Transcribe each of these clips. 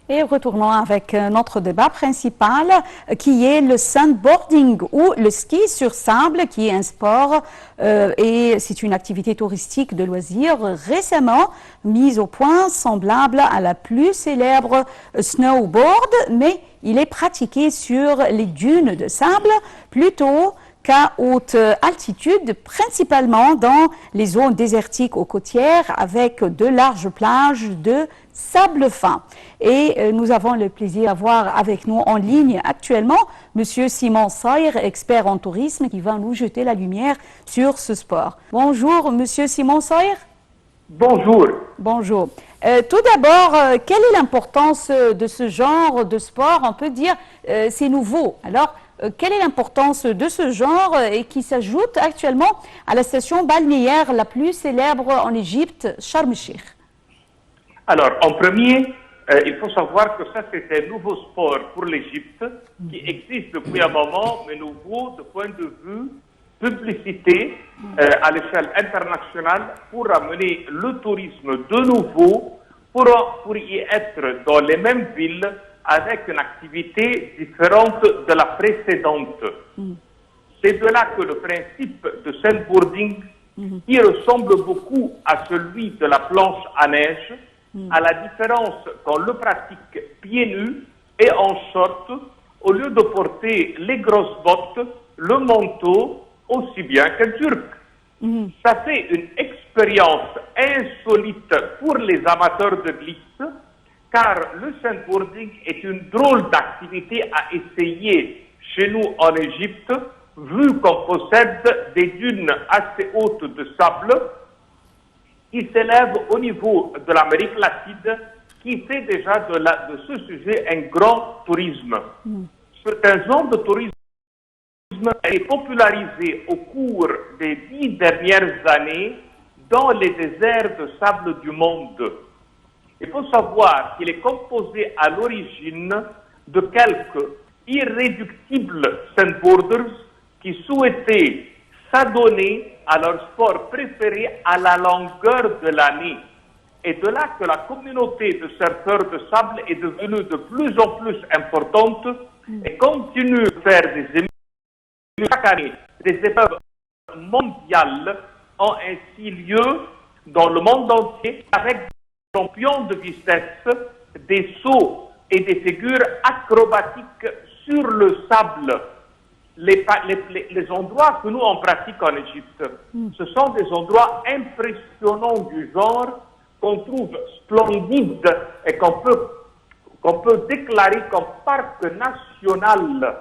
Et retournons avec notre débat principal qui est le sandboarding ou le ski sur sable qui est un sport et c'est une activité touristique de loisirs récemment mise au point semblable à la plus célèbre snowboard, mais il est pratiqué sur les dunes de sable plutôt qu'à haute altitude, principalement dans les zones désertiques ou côtières avec de larges plages de sable fin. Et nous avons le plaisir d'avoir avec nous en ligne actuellement M. Simon Sayer, expert en tourisme, qui va nous jeter la lumière sur ce sport. Bonjour M. Simon Sayer. Bonjour. Bonjour. Tout d'abord, quelle est l'importance de ce genre de sport? On peut dire c'est nouveau. Alors, quelle est l'importance de ce genre et qui s'ajoute actuellement à la station balnéaire la plus célèbre en Égypte, Sharm el-Sheikh? Alors, en premier, il faut savoir que ça, c'est un nouveau sport pour l'Égypte qui existe depuis un moment, mais nouveau de point de vue publicité à l'échelle internationale pour amener le tourisme de nouveau, pour y être dans les mêmes villes avec une activité différente de la précédente. C'est de là que le principe de sandboarding, qui ressemble beaucoup à celui de la planche à neige, à la différence qu'on le pratique pieds nus et en short, au lieu de porter les grosses bottes, le manteau, aussi bien qu'un turc. Ça fait une expérience insolite pour les amateurs de glisse, car le sandboarding est une drôle d'activité à essayer chez nous en Égypte, vu qu'on possède des dunes assez hautes de sable qui s'élèvent au niveau de l'Amérique latine, qui fait déjà de ce sujet un grand tourisme. C'est un genre de tourisme qui est popularisé au cours des 10 dernières années dans les déserts de sable du monde. Il faut savoir qu'il est composé à l'origine de quelques irréductibles sandboarders qui souhaitaient s'adonner à leur sport préféré à la longueur de l'année. Et de là que la communauté de surfeurs de sable est devenue de plus en plus importante et continue de faire des émissions chaque année. Des épreuves mondiales ont ainsi lieu dans le monde entier avec des champions de vitesse, des sauts et des figures acrobatiques sur le sable. Les endroits que nous on pratique en Égypte, ce sont des endroits impressionnants du genre qu'on trouve splendides et qu'on peut déclarer comme parc national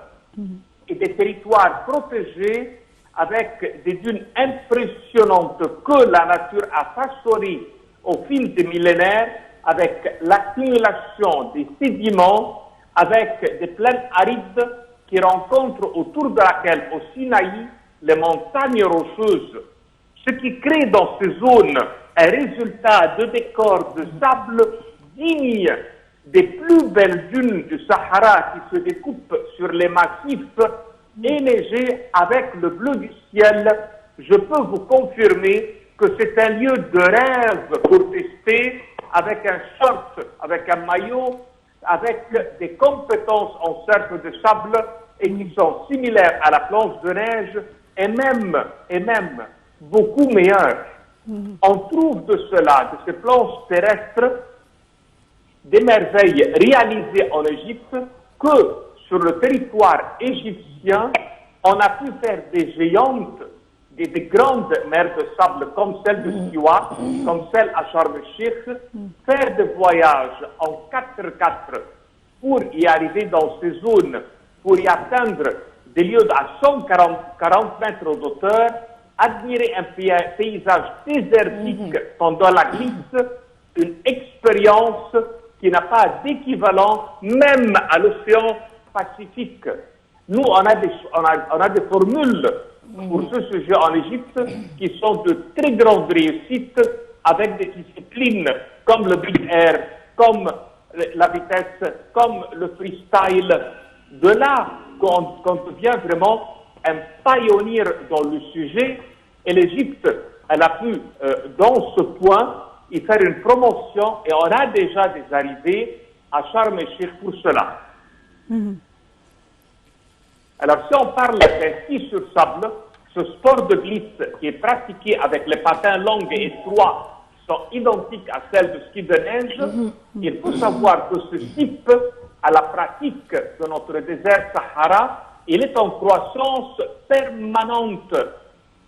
et des territoires protégés avec des dunes impressionnantes que la nature a façonnées au fil des millénaires avec l'accumulation des sédiments, avec des plaines arides qui rencontrent autour de laquelle, au Sinaï, les montagnes rocheuses. Ce qui crée dans ces zones un résultat de décors de sable digne des plus belles dunes du Sahara qui se découpent sur les massifs enneigés avec le bleu du ciel. Je peux vous confirmer que c'est un lieu de rêve pour tester avec un short, avec un maillot, avec des compétences en surf de sable et qui sont similaires à la planche de neige et même beaucoup meilleures. On trouve de cela, de ces planches terrestres, des merveilles réalisées en Égypte que sur le territoire égyptien, on a pu faire des géantes, des grandes mers de sable comme celle de Siwa, comme celle à Sharm el-Sheikh, faire des voyages en 4x4 pour y arriver dans ces zones, pour y atteindre des lieux à 140 mètres d'auteur, admirer un paysage désertique pendant la glisse, une expérience qui n'a pas d'équivalent même à l'océan Pacifique. Nous, on a des formules pour ce sujet en Égypte qui sont de très grandes réussites avec des disciplines comme le big air, comme la vitesse, comme le freestyle. De là qu'on devient vraiment un pionnier dans le sujet et l'Égypte, elle a pu, dans ce point, y faire une promotion et on a déjà des arrivées à Sharm el-Sheikh pour cela. Alors, si on parle d'un ski sur sable, ce sport de glisse qui est pratiqué avec les patins longs et étroits sont identiques à celles de ski de neige. Il faut savoir que ce type, à la pratique de notre désert Sahara, il est en croissance permanente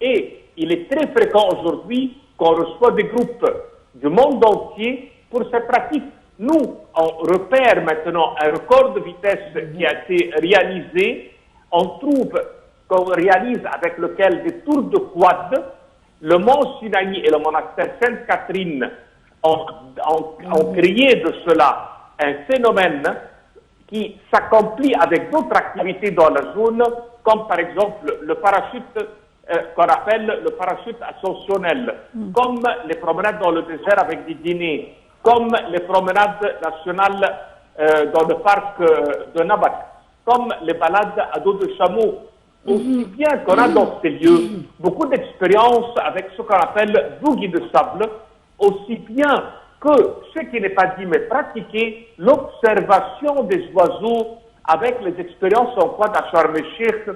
et il est très fréquent aujourd'hui qu'on reçoit des groupes du monde entier pour cette pratique. Nous, on repère maintenant un record de vitesse qui a été réalisé. On trouve qu'on réalise avec lequel des tours de quad, le mont Sinaï et le monastère Sainte-Catherine ont créé de cela un phénomène qui s'accomplit avec d'autres activités dans la zone, comme par exemple le parachute qu'on appelle le parachute ascensionnel, comme les promenades dans le désert avec des dîners, comme les promenades nationales dans le parc de Nabat, comme les balades à dos de chameau. Aussi bien qu'on a dans ces lieux beaucoup d'expériences avec ce qu'on appelle boogie de sable, aussi bien que, ce qui n'est pas dit mais pratiqué, l'observation des oiseaux avec les expériences en quad à Sharm el-Sheikh,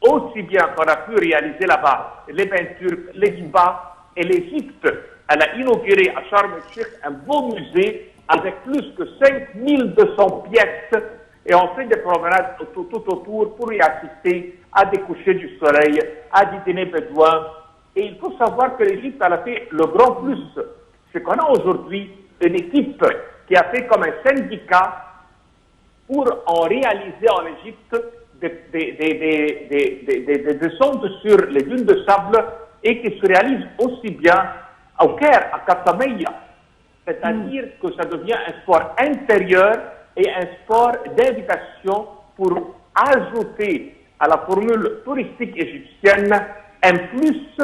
aussi bien qu'on a pu réaliser là-bas les bains turcs, les spas et l'Égypte. Elle a inauguré à Sharm el-Sheikh un beau musée avec plus que 5200 pièces et on fait des promenades tout autour pour y assister à des couchers du soleil, à des dîners bédouins. Et il faut savoir que l'Égypte a fait le grand plus. C'est qu'on a aujourd'hui une équipe qui a fait comme un syndicat pour en réaliser en Égypte des sondes sur les dunes de sable et qui se réalisent aussi bien au Caire, à Kassameya. C'est-à-dire que ça devient un sport intérieur et un sport d'invitation pour ajouter à la formule touristique égyptienne un plus,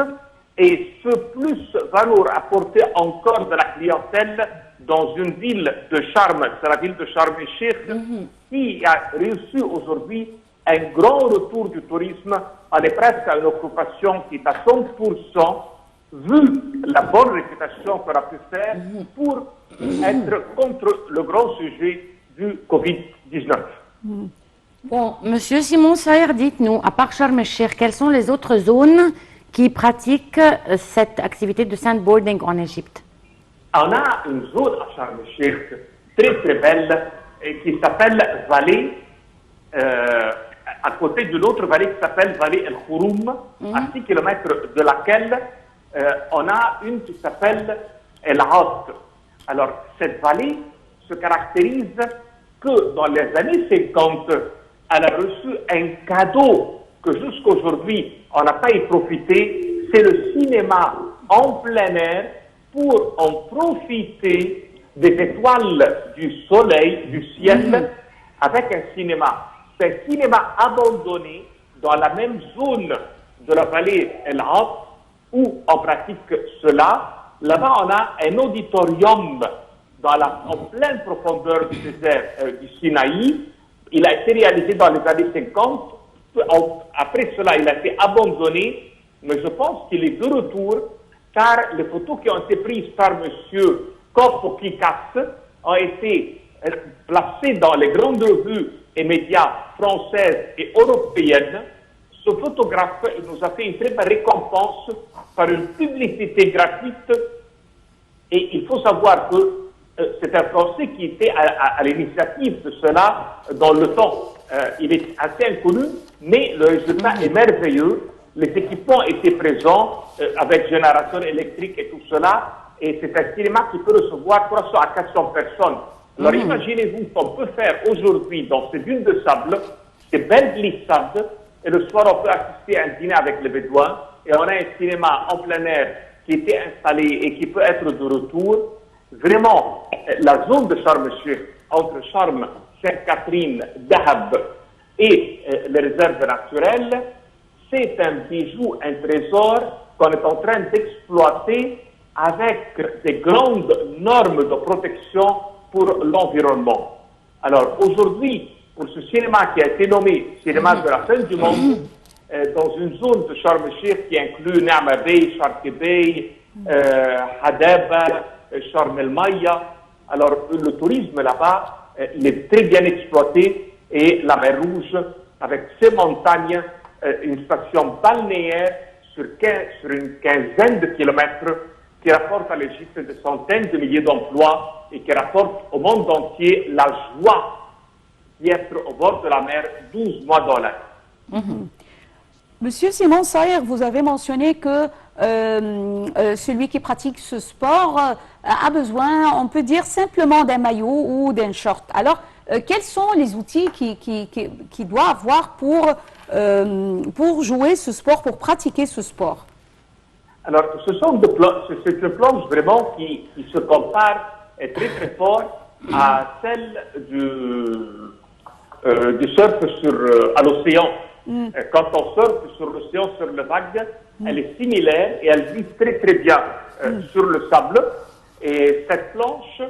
et ce plus va nous apporter encore de la clientèle dans une ville de Sharm, c'est la ville de Sharm el-Sheikh, qui a reçu aujourd'hui un grand retour du tourisme. On est presque à une occupation qui est à 100%, vu la bonne réputation qu'on a pu faire pour être contre le grand sujet du Covid-19. Bon, Monsieur Simon Saher, dites-nous, à part Sharm el-Sheikh, quelles sont les autres zones qui pratiquent cette activité de sandboarding en Égypte? On a une zone à Sharm el-Sheikh très très belle et qui s'appelle Vallée, à côté d'une autre vallée qui s'appelle Vallée El Khouroum, à 6 km de laquelle on a une qui s'appelle El Hat. Alors, cette vallée se caractérise que dans les années 50, elle a reçu un cadeau que jusqu'aujourd'hui, on n'a pas y profité, c'est le cinéma en plein air pour en profiter des étoiles du soleil, du ciel, avec un cinéma. C'est un cinéma abandonné dans la même zone de la vallée El Hat où on pratique cela. Là-bas, on a un auditorium en pleine profondeur du désert du Sinaï. Il a été réalisé dans les années 50. Après cela, il a été abandonné, mais je pense qu'il est de retour, car les photos qui ont été prises par M. Kopokikas ont été placées dans les grandes revues et médias françaises et européennes. Ce photographe nous a fait une très belle récompense par une publicité gratuite, et il faut savoir que c'est un Français qui était à l'initiative de cela dans le temps. Il est assez inconnu, mais le résultat est merveilleux. Les équipements étaient présents avec générateur électrique et tout cela, et c'est un cinéma qui peut recevoir 300 à 400 personnes. Alors imaginez-vous qu'on peut faire aujourd'hui dans ces dunes de sable, ces belles glissades, et le soir on peut assister à un dîner avec les Bédouins, et on a un cinéma en plein air qui était installé et qui peut être de retour. Vraiment, la zone de Sharm el-Sheikh, entre Sharm, Sainte-Catherine, Dahab et les réserves naturelles, c'est un bijou, un trésor qu'on est en train d'exploiter avec des grandes normes de protection pour l'environnement. Alors aujourd'hui, pour ce cinéma qui a été nommé cinéma de la fin du monde, dans une zone de Sharm el-Sheikh qui inclut Ne'ama Bay, Shark Bay, Hadaba, Sharm el-Maya. Alors le tourisme là-bas il est très bien exploité et la mer Rouge, avec ses montagnes, une station balnéaire sur une quinzaine de kilomètres qui rapporte à l'Égypte des centaines de milliers d'emplois et qui rapporte au monde entier la joie d'y être au bord de la mer 12 mois dans l'année. Monsieur Simon Sayer, vous avez mentionné que celui qui pratique ce sport a besoin, on peut dire, simplement d'un maillot ou d'un short. Alors, quels sont les outils qu'il doit avoir pour jouer ce sport, pour pratiquer ce sport? Alors, c'est une planche vraiment qui se compare très très fort à celle du surf à l'océan. Quand on surfe sur l'océan, sur le vague, elle est similaire et elle glisse très très bien sur le sable. Et cette planche,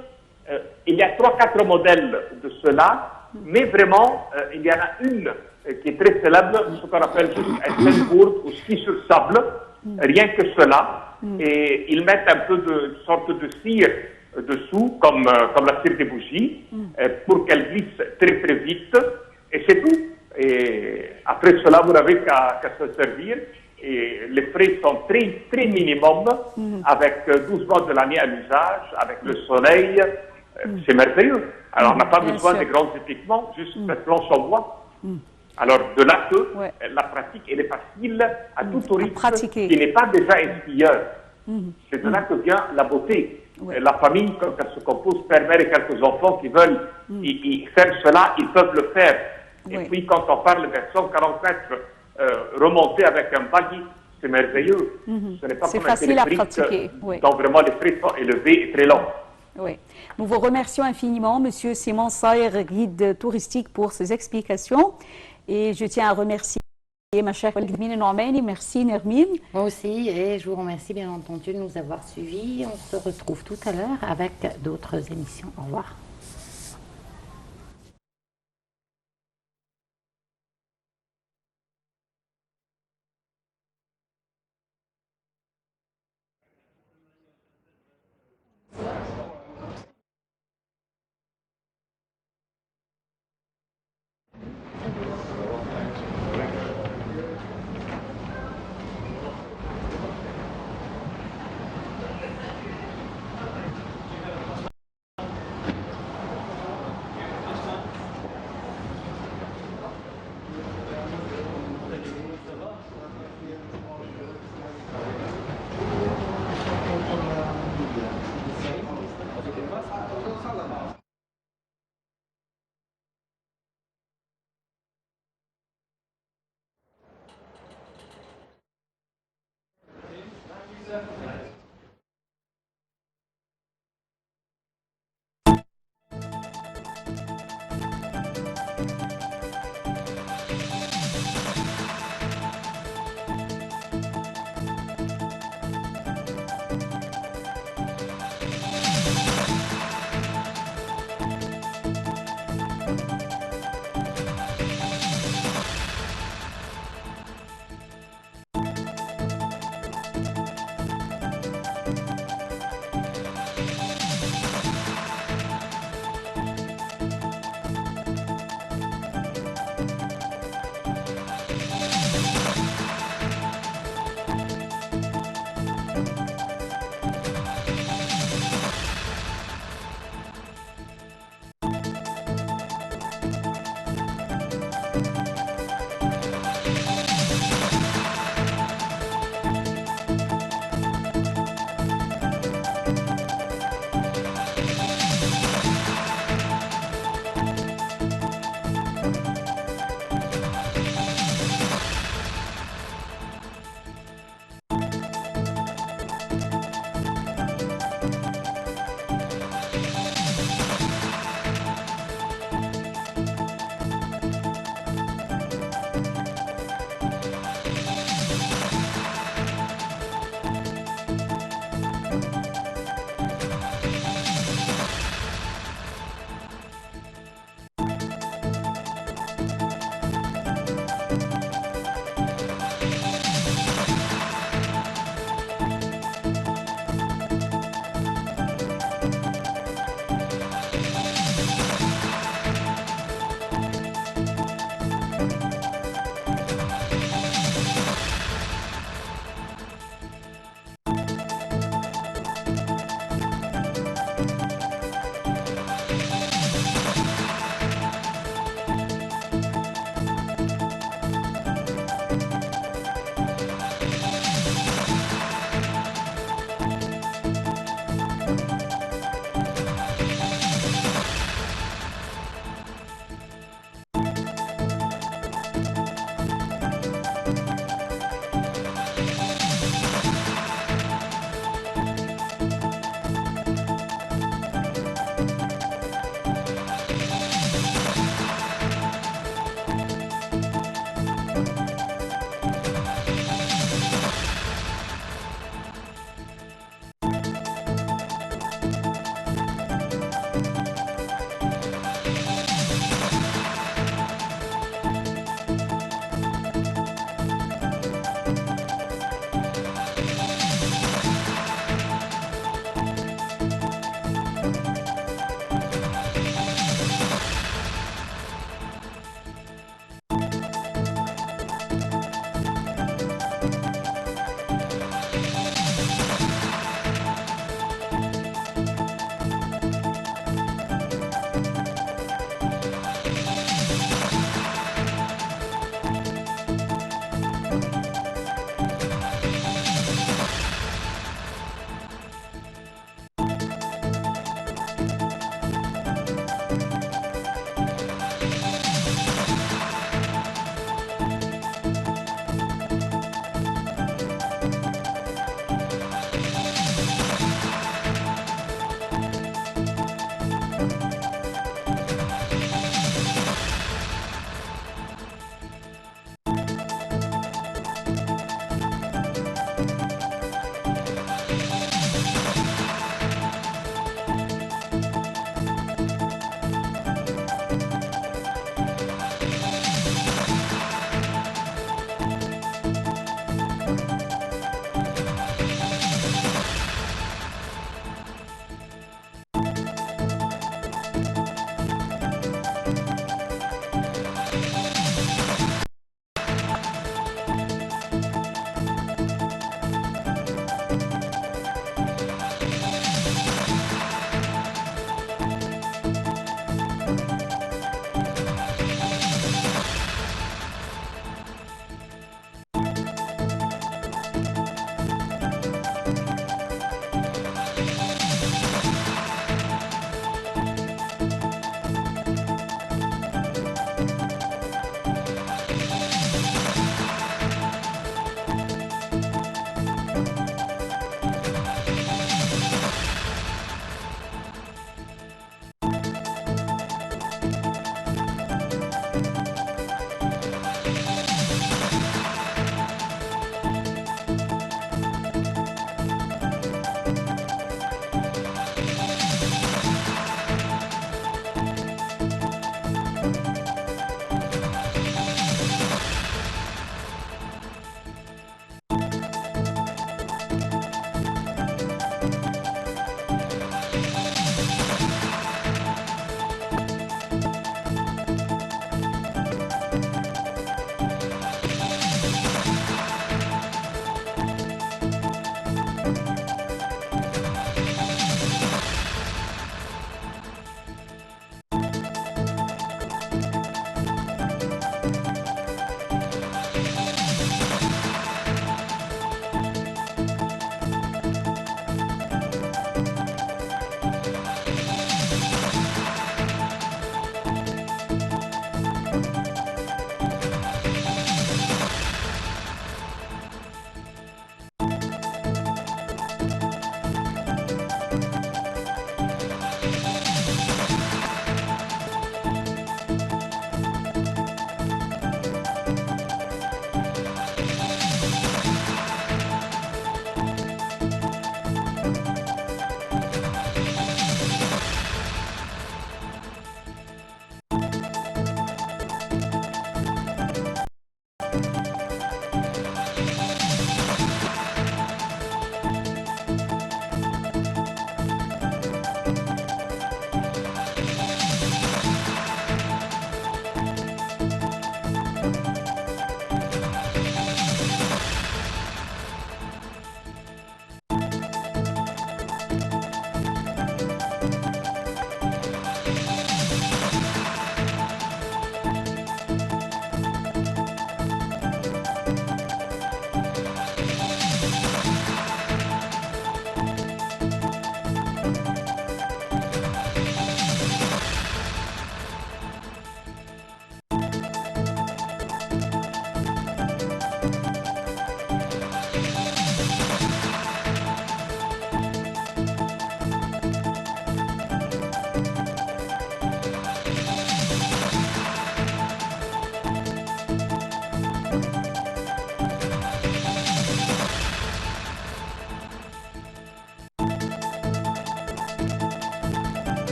il y a 3-4 modèles de cela, mais vraiment, il y en a une qui est très célèbre, ce qu'on appelle juste un sandboard ou ski sur sable, rien que cela. Et ils mettent un peu de sorte de cire dessous, comme la cire des bougies, pour qu'elle glisse très très vite. Et c'est tout. Et après cela, vous n'avez qu'à se servir. Et les frais sont très, très minimum, avec 12 mois de l'année à l'usage, avec le soleil. C'est merveilleux. Alors, on n'a pas besoin de grands équipements, juste cette planche en bois. Alors, de là que la pratique, elle est facile à tout touriste qui n'est pas déjà un skieur. C'est de là que vient la beauté. La famille, quand elle se compose, père, mère et quelques enfants qui veulent y faire cela, ils peuvent le faire. Et puis, quand on parle de 140 mètres remonter avec un buggy, c'est merveilleux. Ce n'est pas comme facile à pratiquer. Donc, vraiment, les frais sont élevés et très longs. Oui. Nous vous remercions infiniment, Monsieur Simon Sayer, guide touristique, pour ces explications. Et je tiens à remercier ma chère collègue Nermine Normani. Merci, Nermine. Moi aussi, et je vous remercie bien entendu de nous avoir suivis. On se retrouve tout à l'heure avec d'autres émissions. Au revoir. Merci.